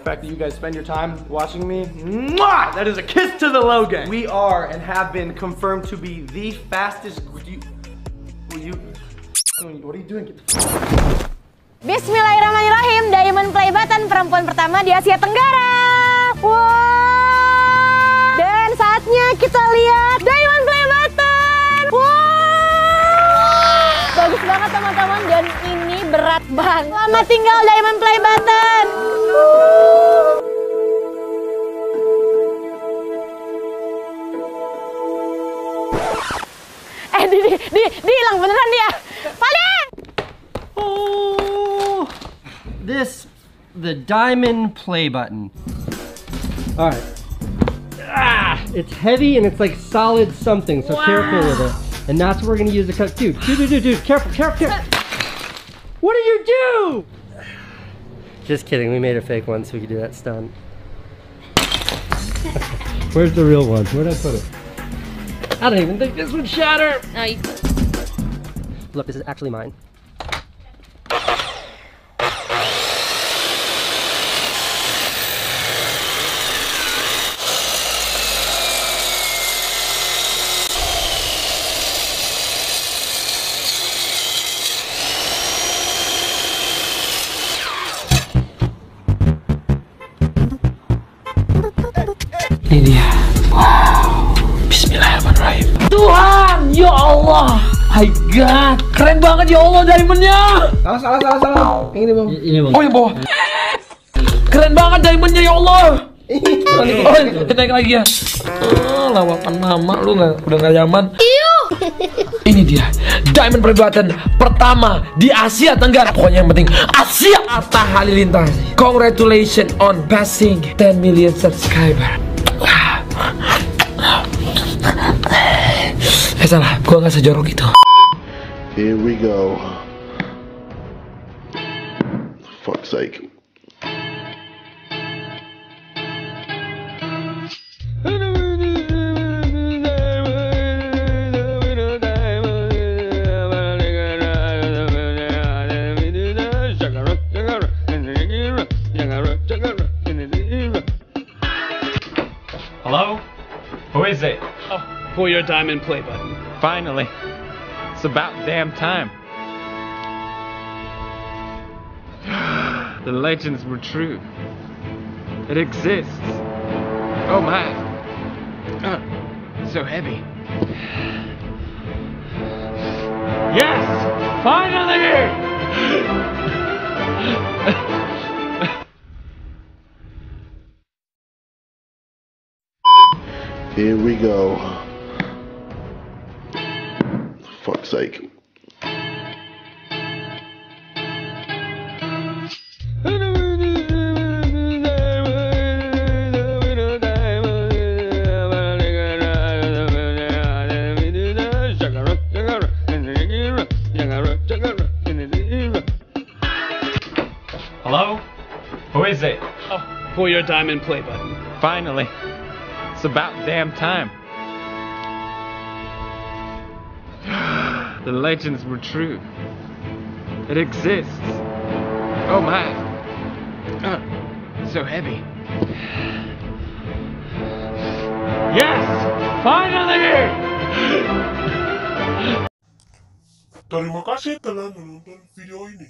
fact that you guys spend your time watching me, mwah! That is a kiss to the low gang. We are and have been confirmed to be the fastest. What are you doing? Bismillahirrahmanirrahim. Diamond play button perempuan pertama di Asia Tenggara. Wow. Dan saatnya kita lihat Diamond play button. Wow. Bagus banget teman-teman, dan ini berat banget. Selamat tinggal Diamond play button. Di hilang beneran dia. Paling. Oh, the diamond play button. All right. It's heavy and it's like solid something, so careful with it. And that's what we're gonna use to cut. Dude, careful. What did you do? Just kidding, we made a fake one so we could do that stunt. Where's the real one? Where'd I put it? I don't even think this would shatter. Look, this is actually mine. Ini dia. Wow. Bismillahirrahmanirrahim. Tuhan, ya Allah. My God, keren banget ya Allah diamondnya. Salah. Yang ini bang. Ini bang. Oh yang bawah. Keren banget diamondnya ya Allah. Oh, naik lagi ya. Lawakan mama lu udah gak nyaman. Ini dia diamond play button pertama di Asia Tenggara. Pokoknya yang penting Asia. Atta Halilintar. Congratulations on passing 10 million subscriber. Salah, gua nggak sejorok itu. Here we go. Fuck's sake. Hello? Who is it? Oh, pull your diamond play button. Finally. It's about damn time. The legends were true. It exists. Oh my. So heavy. Yes! Finally! Here we go. Fuck's sake. Hello? Who is it? Oh, pull your diamond play button. Finally. It's about damn time. The legends were true. It exists. Oh my. So heavy. Yes! Finally! Terima kasih telah menonton video ini.